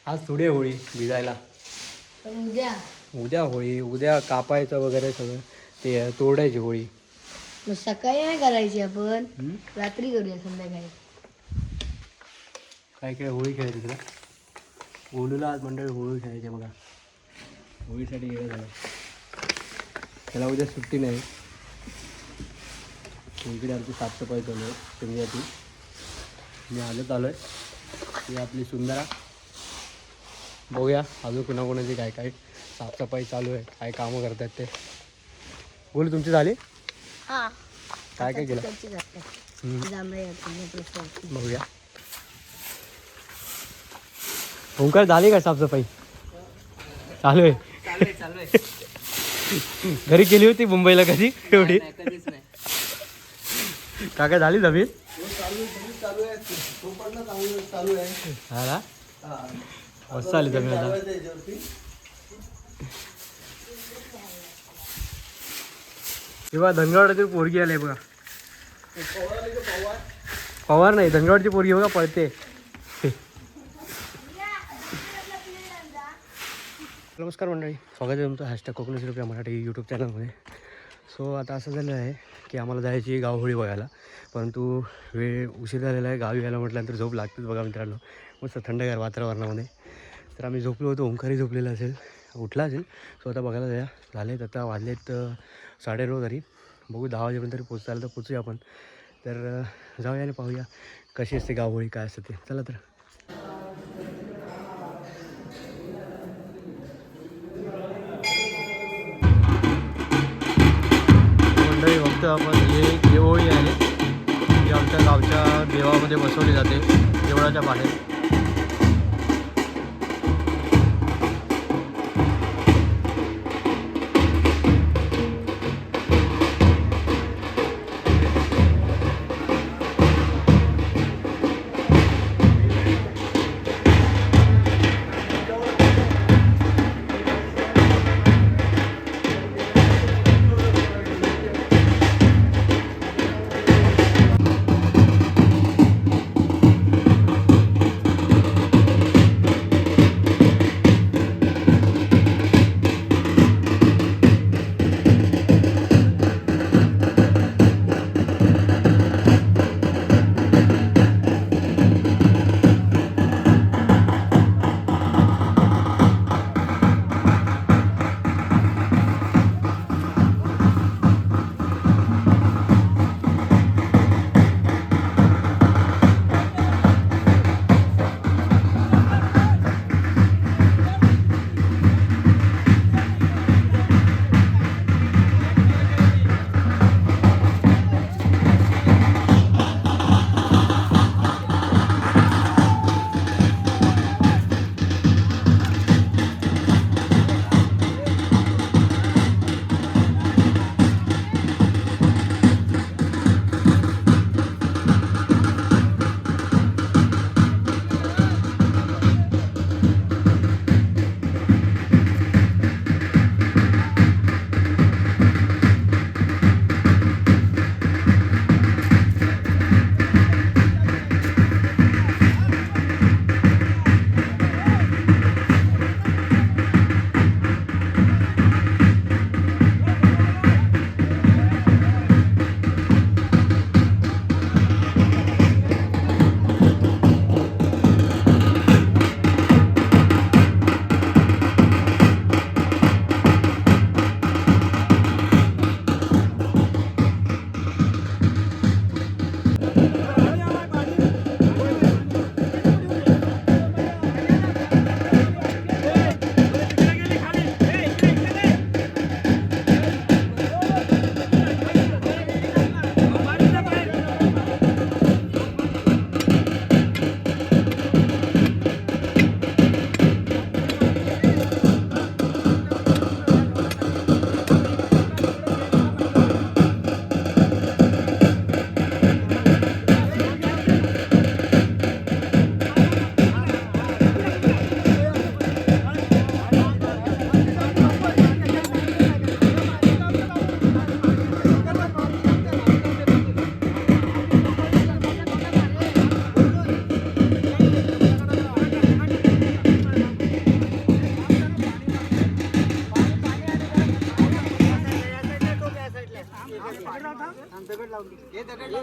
आज थोडी आहे होळी भिजायला. उद्या उद्या होळी, उद्या कापायचं वगैरे सगळं ते तोडायची होळी. मग सकाळी नाही करायची आपण, रात्री करूया संध्याकाळी. काय काय होळी खेळायची तुला? होळीला आज मंडळी होळी खेळायची बघा. होळीसाठी येणं झालं. त्याला उद्या सुट्टी नाही. इकडे आमची साफसफाई चालू आहे शिमग्याची. मी आलो आहे. ही आपली सुंदरा. बघूया अजून कुणाकोणाची काय काय साफसफाई चालू आहे, काय कामं करतात ते. बोल तुमची झाली? हा काय काय केलं? बघूया. ओंकार झाली का साफसफाई? चालू आहे. घरी केली होती मुंबईला कधी एवढी? काका झाली जमीन? हा ना मस्त आली जमीन आता. तेव्हा धनगरवाड्यातील पोरगी आली बघा. पवार नाही, धनगरवाडची पोरगी बघा पळते. नमस्कार मंडळी, स्वागत आहे तुमचं हॅशटॅग कोकणी रुपया मराठी यूट्यूब चॅनलमध्ये. सो आता असं झालं आहे की आम्हाला जायची गावहोळी बघायला, परंतु वेळ उशीर झालेला आहे. गावी यायला म्हटल्यानंतर झोप लागतेच बघा मित्रांनो, मस्त थंडगार वातावरणामध्ये. तर आम्ही झोपलो होतो, ओंकारही झोपलेला असेल, उठला असेल. सो आता बघायला जाऊया. झालेत आता वाजलेत 9:30 तरी. बघू 10 वाजेपर्यंत तरी पोचता तर पोचूया आपण. तर जाऊया आणि पाहूया कशी असते गावहोळी, काय असते ते. चला तर. मंडळी बघतो आपण, हे देवहोळी आहे जी आमच्या गावच्या देवामध्ये बसवली जाते, देवळाच्या बाहेर.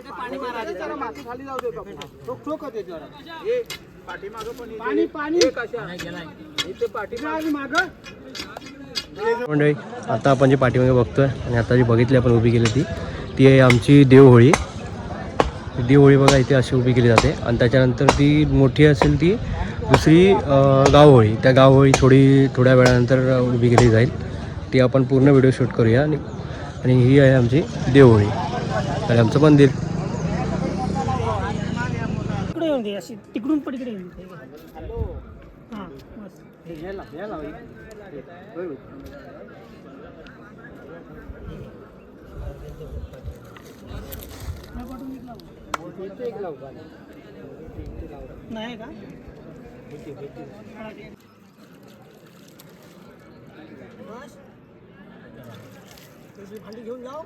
पाणी मारा जरा माती खाली जाऊ दे ठोक ठोक होते जरा हे पाठीमागं पण पाणी पाणी कशा इथे पाठीमागे मागं मंडळी आता आपण जी पाठीमागे बघतोय आणि आता जी बघितली आपण उभी केली ती आहे आमची देवहोळी. देवहोळी बघा इथे अशी उभी केली जाते आणि त्याच्यानंतर ती मोठी असेल ती दुसरी गावहोळी. त्या गावहोळी थोड्या वेळानंतर उभी केली जाईल. ती आपण पूर्ण व्हिडिओ शूट करूया आणि ही आहे आमची देवहोळी आणि आमचं मंदिर. इकडे येऊन दे अशी तिकडून पण इकडे येऊन दे. हां बस याला नाही का भांडी घेऊन जाऊ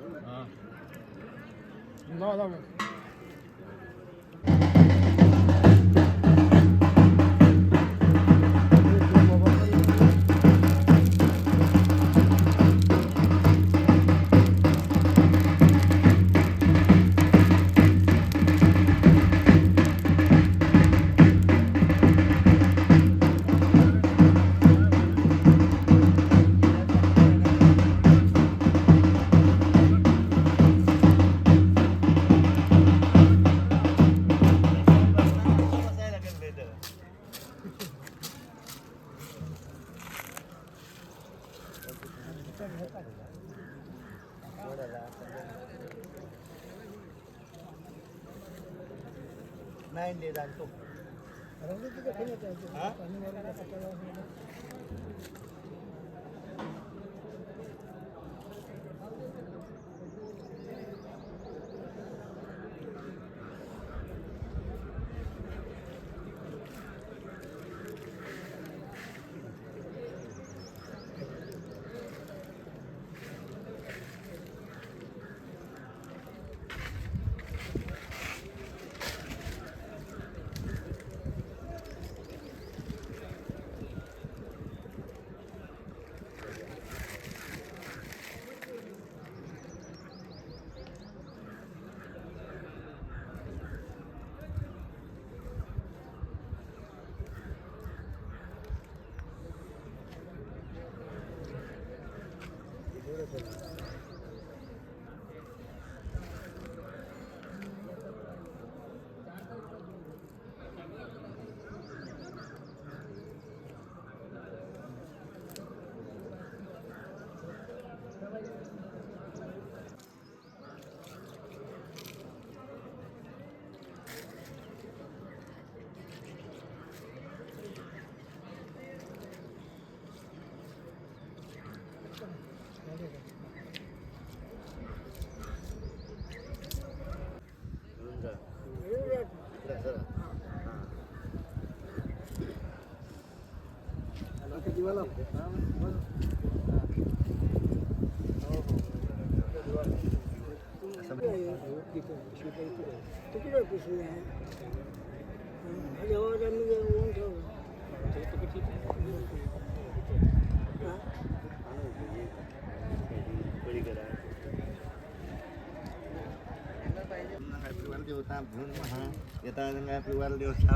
नाही दे जातो देवता यथा गंगा परिवार देवता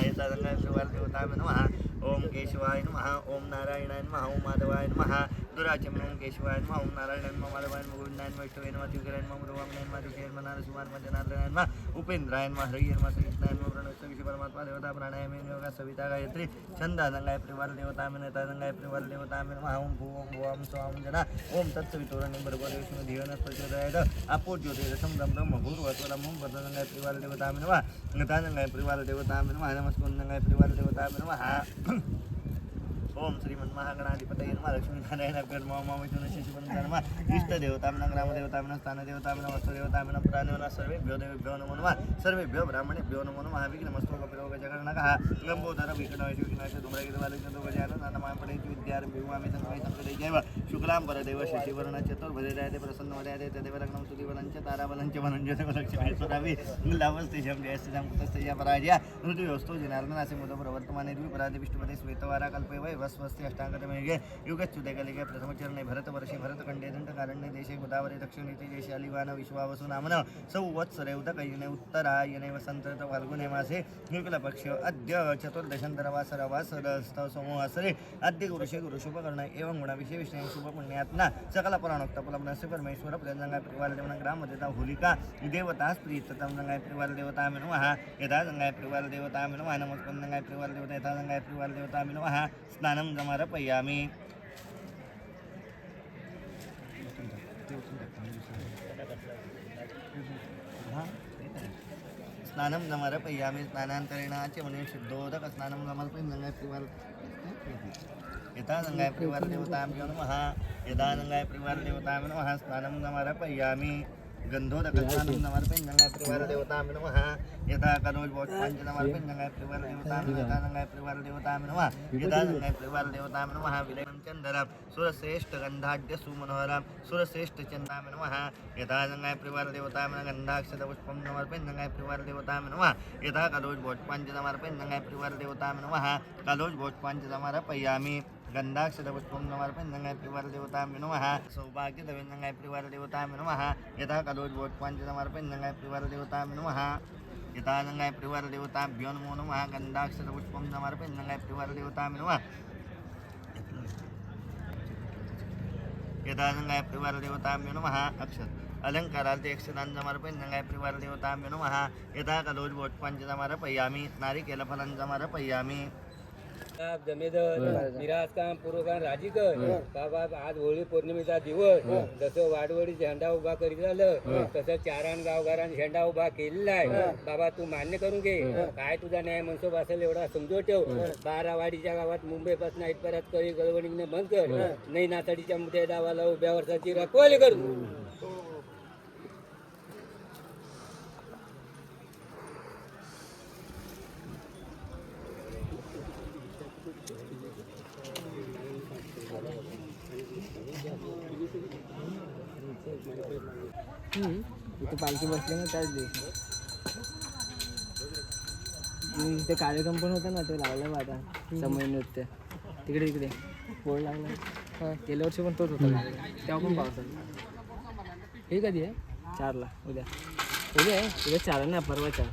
यथा गंगा परिवार देवता नमः. ओम केशवाय नमः. ओम नारायणाय नमः. ओम माधवाय नमः. दुराचमन ओम केशवाय नमः. ओम नारायणाय नमः. माधवाय नमः. गोविंदाय नमः. विष्णुवे नमः. तिरुकराय नमः. मुरुगामनाय नमः. दुर्गाय नमः. नारसिंहाय नमः. जनार्दनाय नमः. उपेंद्राय नमः. हरिये नमः. श्रीकृष्णाय नमः. प्रणवस्य विष्णु परमात्मा देवता प्राणायाम योगा सविता गायत्री छंद गंगाय परिवार देवता में नेता गंगाय परिवार देवता में नमः. ओम भूम भुवम स्वाम जना. ओम तत्सवितुर्वरेण्यं भर्गो देवस्य धीमहि प्रचोदयात्. आपो ज्योतिरसं ब्रह्म भूर्भुवस्वरं ओम गंगाय परिवार देवता में नमः. गंगाय परिवार देवता में नमः. नमस्ते गंगाय परिवार देवता में नमः. ओम श्रीमन्महागणाधिपतये नमः. लक्ष्मीनारायणाभ्यो नमः. मम शशिवन्दाय नमः. इष्टदेवतां ग्रामदेवतां स्थानदेवतां वस्तुदेवतां प्राणिनः सर्वेभ्यो देवेभ्यो नमो नमः. सर्वेभ्यो ब्राह्मणेभ्यो नमो नमः. विघ्नमस्तु कपिरोगजगणकः लम्बोदर विघ्नविष विघ्नाश धूम्रगिरिवालचन्द्रगजाननमापणेति विद्यारम्भिवामि संगमे संकटैः शुक्लां परदेव शशिवर्णः चतुर्भुजरायते प्रसन्नवदयाते तदेव लग्नं सुदीवनं च ताराबलं च वनञ्जनलक्ष्मीश्वरावि लाभस्तेषां जयस्तेषां कुतस्तेषां पराजया ऋतुयोस्तु जनार्दनासि मुदो प्रवर्तमाने द्विपरादि विष्णुपदे श्वेतवारा कल्पे वै स्वस्ति अष्टांगतमेघे युगच्युते कलिके प्रथमचरणे भरतवर्षे भरतखण्डे दण्डकारण्ये देशे गोदावरी दक्षिणेति देशे अलिवान विश्वावसु नामन संवत्सरे उदकयिने उत्तरायणे वसन्तऋतु फाल्गुने मासे शुक्लपक्ष अद्य चतुर्दशन्तरवासरवासरस्थौ सोमवासरे अद्य गुरुषे गुरुशुभकर्ण एवं गुणविषय विष्णु शुभपुण्यात्मा सकल पुराणोक्त पुलब्धस्य परमेश्वर प्रजंगाय परिवार देवना ग्राम देवता होलिका देवता प्रीततम जंगाय परिवार देवता नमः यदा जंगाय परिवार देवता नमः नमस्कार जंगाय परिवार देवता यथा जंगाय परिवार देवता नमः स्नानं समर्पयामि स्नानं समर्पयामि स्नानान्तरेण आचमने शुद्धोदक स्नानं समर्पयामि जंगाय परिवार यथा जंगाय परिवार देवताभ्यो नमः यदा जंगाय परिवार देवताभ्यो नमः स्नानं समर्पयामि गन्धोदकस्नानं समर्पयामि जंगाय परिवार देवताभ्यो नमः यथा करोज बोधपञ्च समर्पयामि जंगाय परिवार देवताभ्यो यथा जंगाय परिवार देवताभ्यो नमः यदा जंगाय परिवार देवताभ्यो नमः विलयं चन्दनं सुरश्रेष्ठ गन्धाढ्य सुमनोहरं सुरश्रेष्ठ चन्दाभ्यो नमः यथा जंगाय परिवार देवताभ्यो गन्धाक्षतपुष्पं समर्पयामि जंगाय परिवार देवताभ्यो नमः यथा करोज बोधपञ्च समर्पयामि जंगाय परिवार देवताभ्यो नमः कलोज बोधपञ्च समर्पयामि गन्धाक्षतपुष्पं समर्पयामि जंगाय परिवार देवताभ्यो नमः सौभाग्यदवे जंगाय परिवार देवताभ्यो नमः यथा कलोज बोधपञ्च समर्पयामि जंगाय परिवार देवताभ्यो नमः यथा जंगाय परिवार देवताभ्यो नमो नमः गन्धाक्षतपुष्पं समर्पयामि जंगाय परिवार देवताभ्यो नमः यथा जंगाय परिवार देवताभ्यो नमः अक्षत अलंकारार्थे अक्षतान् समर्पयामि जंगाय परिवार देवताभ्यो नमः यथा कलोज बोधपञ्च समर्पयामि नारिकेलफलं समर्पयामि जमेदर विराजकाम पूर्वकाम राजी कर बाबा आज होळी पौर्णिमेचा दिवस जसं वाडवडी झेंडा उभा करीत झालं तसं चारान गावगारान झेंडा उभा केलेला आहे बाबा तू मान्य करून घे काय तुझा न्याय मनसोब असेल एवढा समजून ठेव बारावाडीच्या गावात मुंबईपासून इथपर्यंत कळी गळवणीने बंद कर नाही नाताडीच्या मोठ्या गावाला उभ्या वर्षाची रखवाली करू इथे पालखी बसले ना त्याच दिवशी इथे कार्यक्रम पण होता ना ते लावलं बा आता समय नृत्य तिकडे इकडे बोर्ड लागला गेल्या वर्षी पण तोच होता तेव्हा पण पावसात हे कधी आहे 4ला उद्या आहे 4 ना परवा 4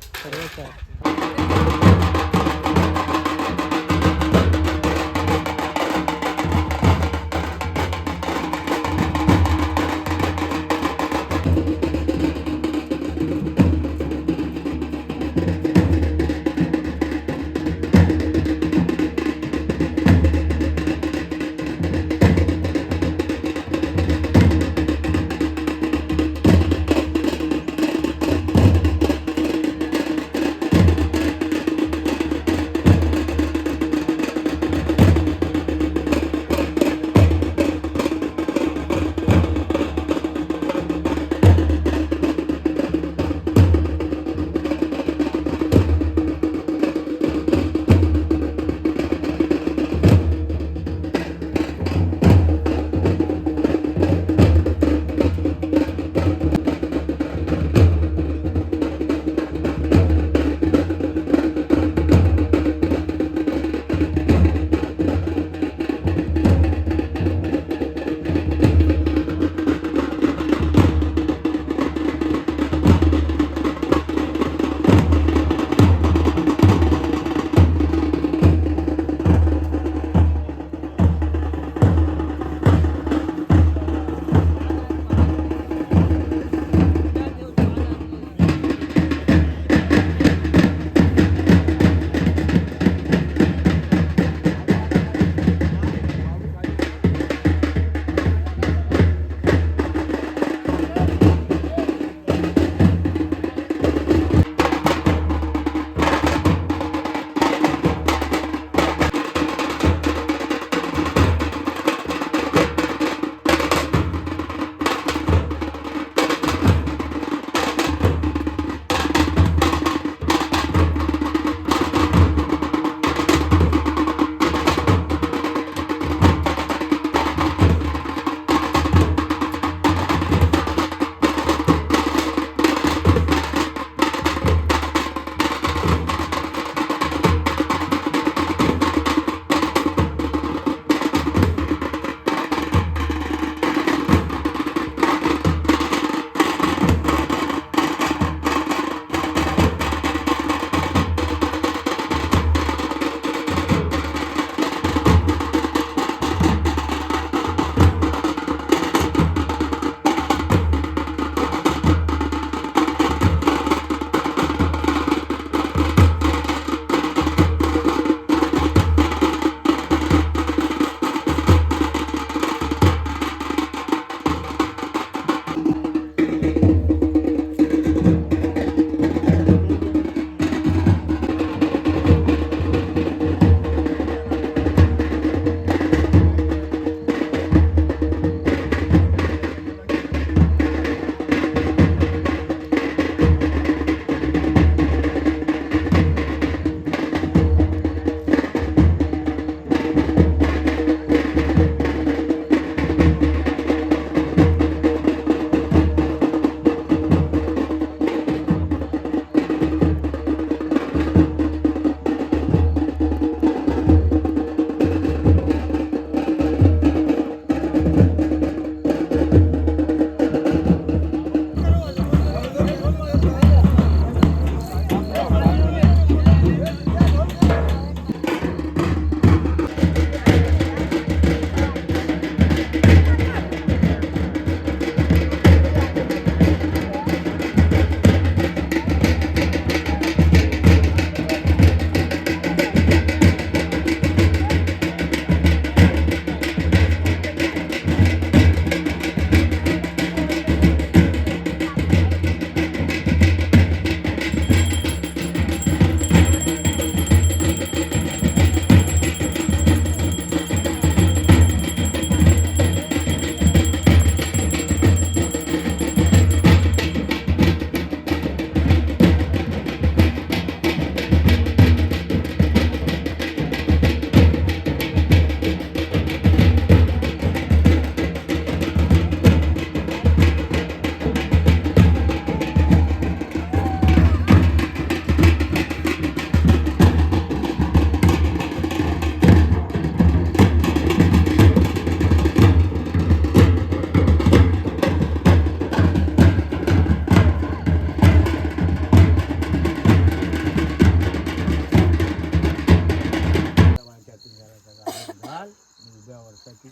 घाल उभ्या वर्षाची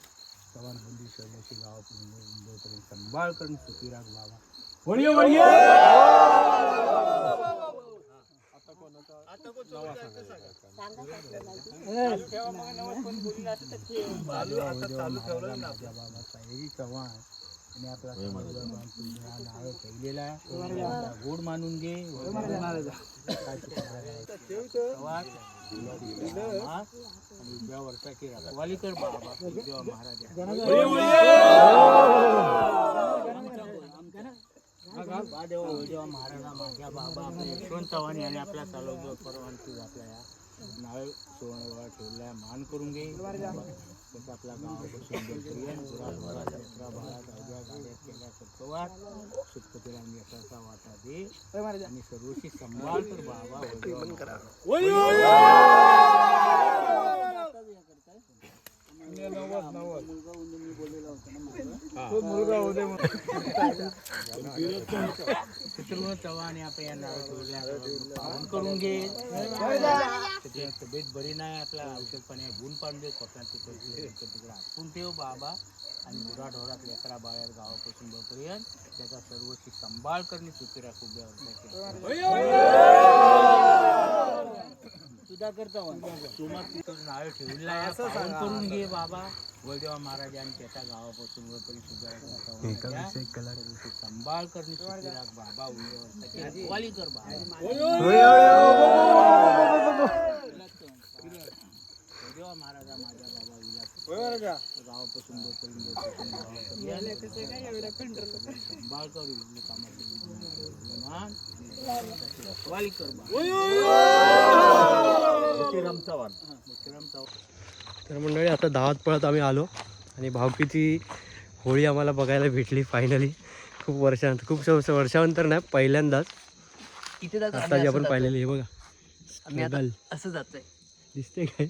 चव्हाण बुंदी शैल्याची गावापर्यंत संभाळ करून सुखी राख बाबा. चव्हाण आणि आपला नाव ठेवलेला आहे गोड मानून घे. आणि उद्या वर्षाची रखवाली कर बाबा देवा महाराज. देवा महाराजा माझ्या बाबा आपल्या यशवंत चव्हाण याने आपल्या चालवतो परवानगी आपल्या या नाव सुवर्णवाळा ठेवला मान करून घे. त्याचा आपला गावापासून गाड्यात केल्या सत्वार सुटपतीला यशाचा वाटा दे आणि सर्वशी संभाळ कर बाबा. चव्हाण आपण या नाव पावन करून घे. त्याची तब्येत बरी नाही आपला औषध पाणी गुण पाडून दे. कोकणात तिकडे आटून ठेव बाबा आणि गुराढोरात लेकरा बाहेर गावापासून बपर्यंत त्याचा सर्वशी संभाळ करणे सुखी राखू सुधाकर चव्हाण तुम्हाला नाव ठेवला करून घे बाबा. वैदेवा महाराज आणि त्याच्या गावापासून संभाळ करणे सुखी राख बाबा. वाली कर वैदेवा महाराजा माझ्या बाबा विलास गावापासून संभाळ कर वाली कर तर मंडळी आता धावत पळत आम्ही आलो आणि भावकीची होळी आम्हाला बघायला भेटली फायनली. खूप वर्षानंतर खूप वर्षानंतर नाही पहिल्यांदाच आता जी आपण पाहिलेली हे बघा स्ट्रगल असं जातंय दिसते काय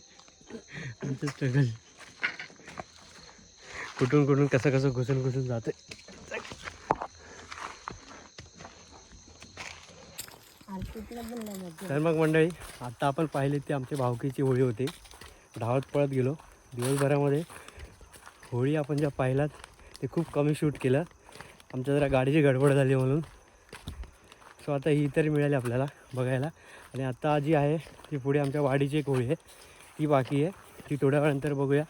आमचं स्ट्रगल कुठून कुठून कसं घुसून जाते. तर मग मंडळी आता आपण पाहिली ती आमची भावकीची होळी होती. धावत पळत गेलो दिवसभरामध्ये. होळी आपण ज्या पाहिलात ते खूप कमी शूट केलं. आमच्या जरा गाडीची गडबड झाली म्हणून. सो आता ही तरी मिळाली आपल्याला बघायला. आणि आता जी आहे ती पुढे आमच्या वाडीची एक होळी आहे ती बाकी आहे. ती थोड्या वेळानंतर बघूया.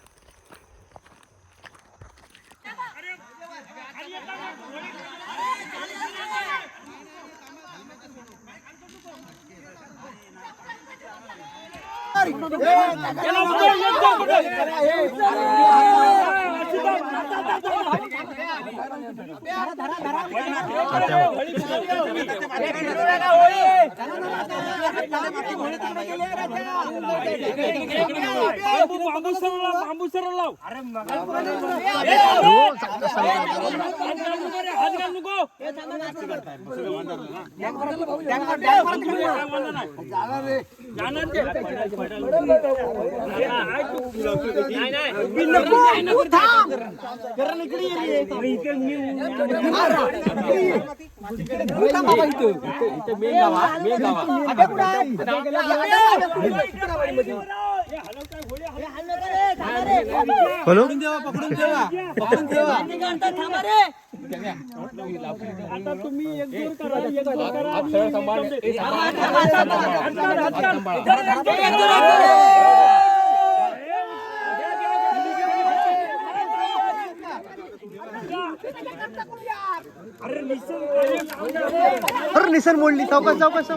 अरे निसन मोडली सावकाश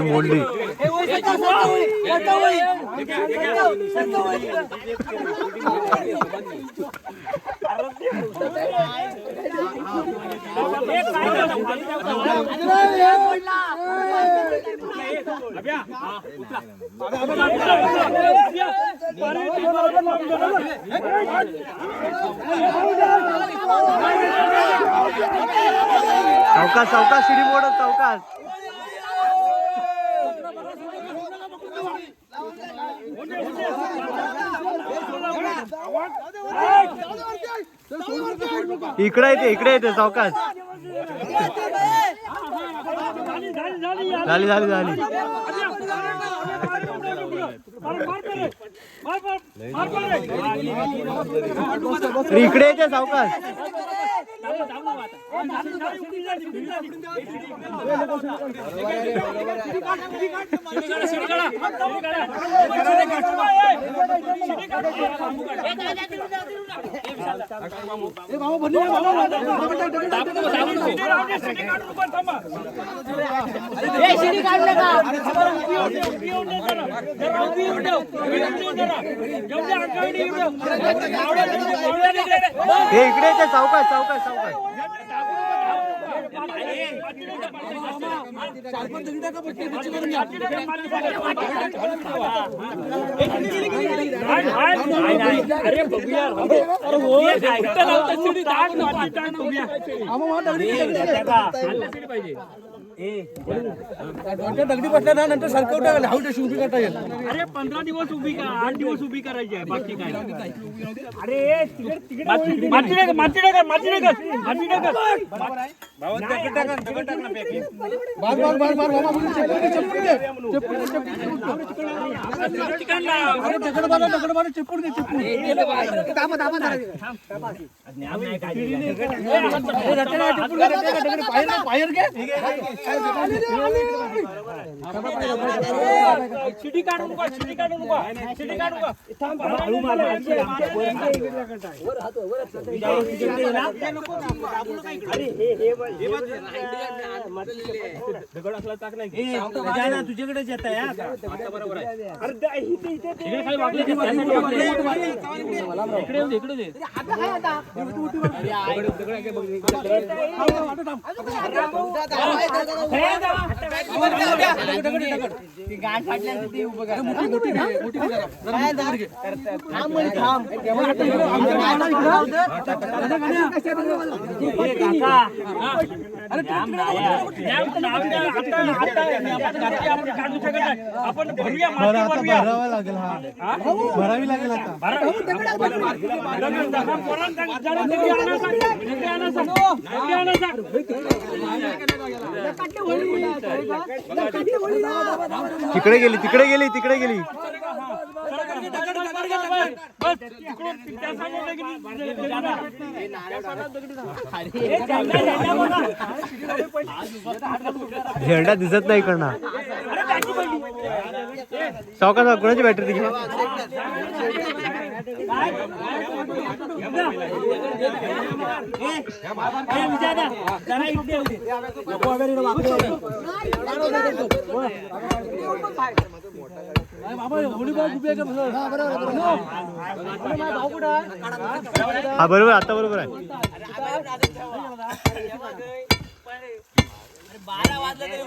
मोडली. सावकाश शिडी मोडत सावकाश. इकडे येते सावकाश. झाली झाली झाली. इकडे येते सावकाश. हे इकडे येते सावकाश सावकाश सावकाश. अरे बघूया दगडी बसल्या ना नंतर सारखं उठा हाऊट उभी करता येईल. अरे 15 दिवस उभी का 8 दिवस उभी करायची आहे बाकी काय. अरे शिडी काढू नका शिडी काढू नका शिडी काढू नका. तुझ्याकडेच येत आहे. आपण भरूया भरावा लागेल. भरावी लागेल आता. तिकडे गेली तिकडे गेली तिकडे गेली. झेंडा दिसत नाही करणार. सावकाश कोणाची बॅटरी ती. हा बरोबर आता बरोबर आहे. 12 वाजले तरी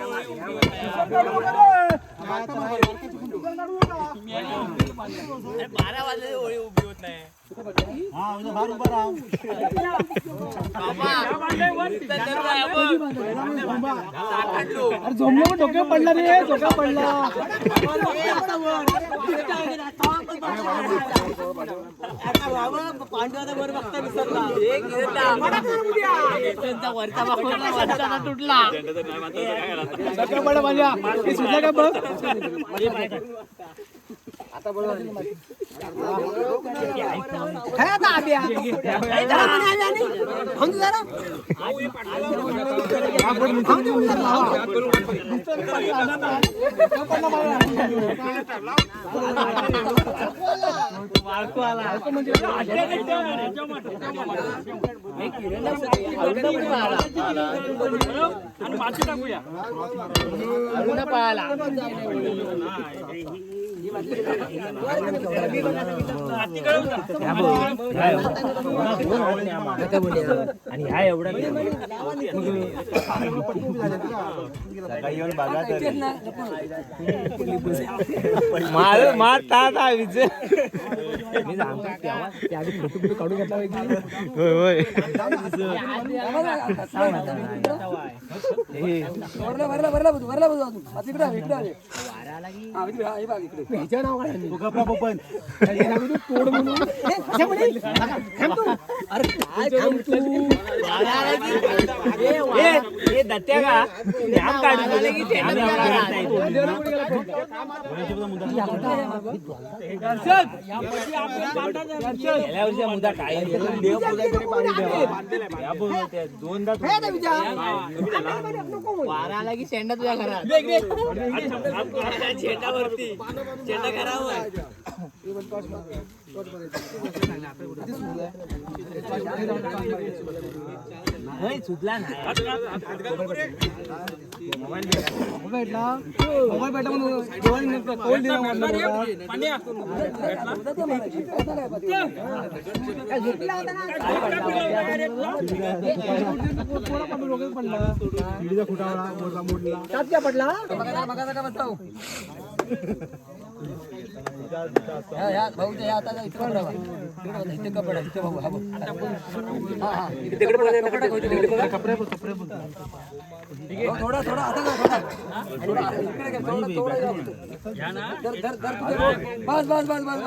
होळी उभी होत नाही. झोमला डोक्यावर पडला रे. डोक्यावर पडला. पांडवाचा वर बघता विसरला. वरचा तुटला. सुटला का बघ. आता बरोबर आणि हा एवढा मार मी सांगतो फोटो काढून घेतला भरला ह्याच्या नाव काय तोड म्हणून अरे काय थांब तू दत्त्या का मुद्दा काय वारा आला की शेंडा तुझ्या घरात शेंडावरती शेंडा घरावर सुटला नाही मोबाईल भेटला पडला भाऊच्या आता इथे कपडा इथे भाऊ कपडे थोडा थोडा आता बस बस बस बस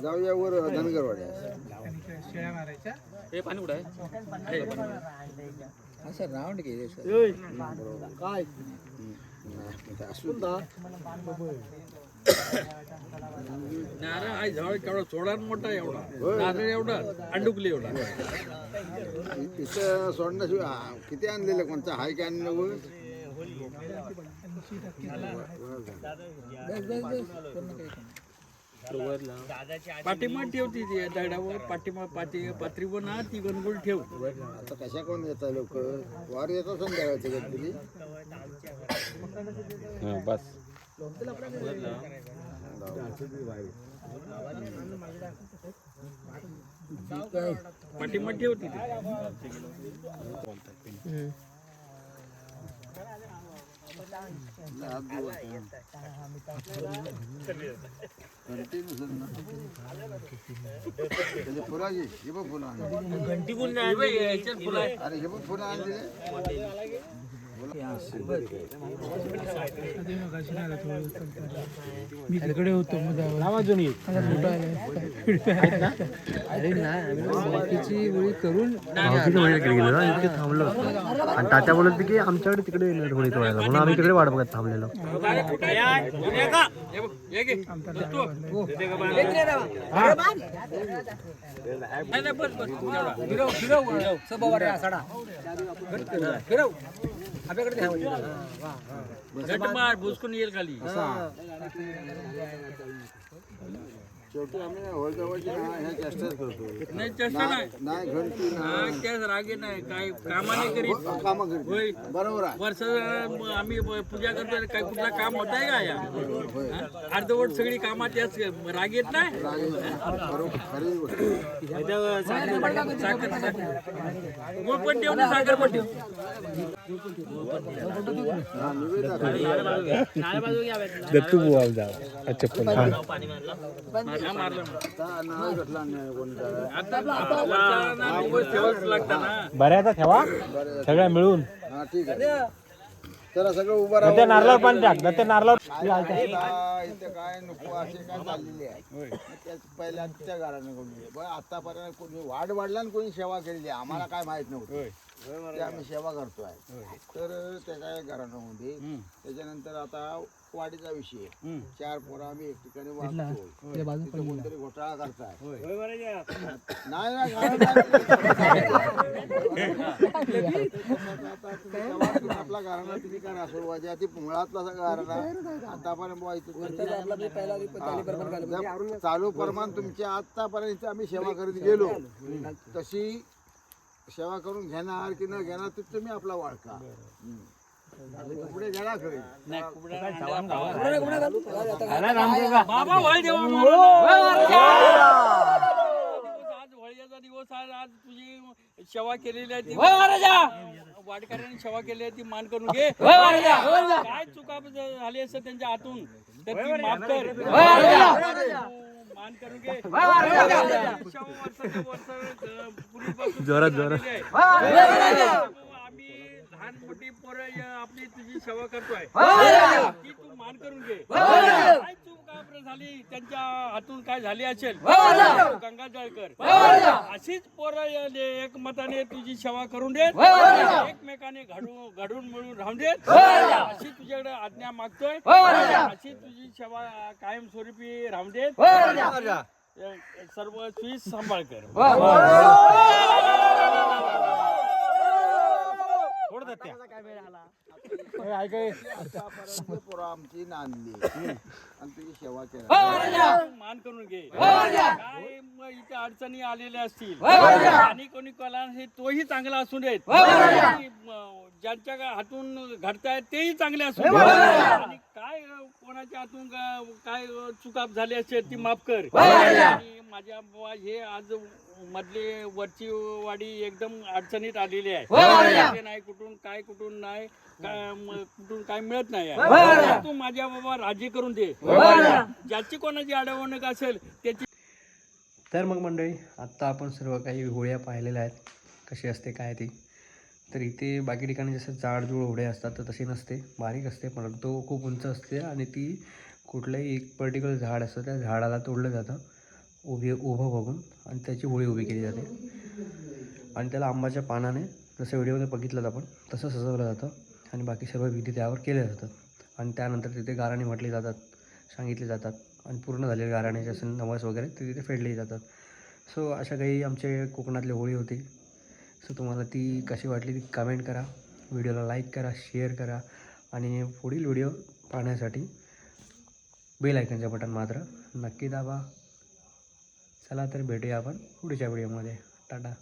जाऊया वर धनगरवाड्या हे पाणी कुठं आहे असं राऊंड घे काय नारळ आहे झाड केवढा सोडा मोठा एवढा नारळ एवढा अंडुकली एवढा इथं सोडण्याशिवाय किती आणलेलं कोणता हाय काय आणलं पाठीमाग ठेवती ती दगडावर पात्री ना ती गणगोल ठेव. आता कशा कोण येतात लोक वार येतात संध्याकाळचे गणपती बस पाठीमाग ठेवती ती. फुलाची हे बघ फुलं घंटी कोण नाही बाई, याच्यात फुलं आहे. अरे हे बघ फुलं आणले मी तिकडे होतो अरे नाही गोळी करून गेलेलो ना इथे थांबलो आणि तात्या बोलत होते की आमच्याकडे तिकडे येणार होळी तोडायला म्हणून आम्ही तिकडे वाट बघत थांबलेलो. भुसकून येईल खाली. शेवटी आम्ही होळजवळची ह्या चेष्टाच करतो नाही चेष्टा नाही, नाही घंटी नाही त्याच रागे नाही, काय कामाने करीत कामं करतो होय. बरोबर आहे वर्ष आम्ही पूजा करतो, काय कुठला काम होत आहे का या अर्धवट सगळी कामात याच राग येत नाही. बरोबर खरी गोष्ट साखर गुळ पण ठेव ना, साखर पण ठेव. हा निवेदा नाव घेतला नाही कोणता बऱ्याचा ठेवा सगळ्या मिळून. हा ठीक आहे चला सगळं उभं राहा नारळावर पाणी टाक त्या नारळावर इथे काय नको असे काय चाललेले आहे त्याच पहिल्याच्या घराने कोणी आतापर्यंत कोणी वाढ वाढला आणि कोणी सेवा केलेली आहे आम्हाला काय माहित नव्हतं ते आम्ही सेवा करतोय तर त्या काय घराण्यामध्ये त्याच्यानंतर आता वाढीचा विषय 4 पोरं आम्ही एक ठिकाणी वाढतो तिथे कोणतरी घोटाळा करताय नाही आपला घराणा तुम्ही काय सोडवायचे ती मुळातला घराणा आतापर्यंत चालू प्रमाण तुमच्या आतापर्यंत आम्ही सेवा करीत गेलो तशी सेवा करून घेणार की न घेणार तर तुम्ही आपला वाळका पुढे गेला खरी बाबा वळ देवा आज वळ्याचा दिवस आज तुझी सेवा केलेली आहे ती वाडकऱ्यांनी सेवा केली आहे ती मान करून घे. काय चुका झाली असं त्यांच्या हातून तर ती माफ कर, मान करून घे. जोरात जोरात आम्ही लहान मोठी पोरं आपली तुझी सेवा करतोय ती तू मान करून घे. काय चूक झाली त्यांच्या हातून काय झाली असेल गंगा जळकर अशीच पोरं एकमताने तुझी सेवा करून देत, एकमेकाने घडून मिळून राहून देत अशी तुझ्याकडे आज्ञा मागतोय. अशी तुझी सेवा कायमस्वरूपी राहून देत. सर्व स्वीस सांभाळ कर. पोरं आमची नांदली आणि तुझी सेवा केली मान करून घे. काय इथे अडचणी आलेल्या असतील आणि कोणी कला तोही चांगला असू देत, ज्यांच्या हातून घडतायत तेही चांगले असू देत आणि काय कोणाच्या हातून काय चुकाप झाली असेल ती माफ कर. आणि माझ्या हे आज मधली वरची वाडी एकदम अडचणीत आलेली आहे. नाही कुठून नाही कुठून काय मिळत नाही. तू माझ्या बाबा राजी करून दे. ज्याची कोणाची अडवणूक असेल त्याची. तर मग मंडळी आत्ता आपण सर्व काही होळ्या पाहिलेल्या आहेत कशी असते काय ती. तर इथे बाकी ठिकाणी जसं जाडजूड होळे असतात तर तशी नसते, बारीक असते परंतु खूप उंच असते आणि ती कुठलंही एक पर्टिक्युलर झाड असतं त्या झाडाला तोडलं जातं उभं बघून आणि त्याची होळी उभी केली जाते आणि त्याला आंब्याच्या पानाने जसं व्हिडिओमध्ये बघितलं आपण तसं सजवलं जातं आणि बाकी सर्व विधी त्यावर केले जातात आणि त्यानंतर तिथे गाराणे म्हटले जातात, सांगितले जातात आणि पूर्ण झालेले गाराणे जसे नवस वगैरे ते तिथे फेडले जातात. सो अशा काही आमचे कोकणातली होळी होती. सो तुम्हाला ती कशी वाटली ती कमेंट करा, व्हिडिओला लाईक करा, शेअर करा आणि पुढील व्हिडिओ पाहण्यासाठी बेल आयकनचं बटन मात्र नक्की दाबा. चला तर भेटूया आपण पुढच्या व्हिडिओमध्ये. टाटा.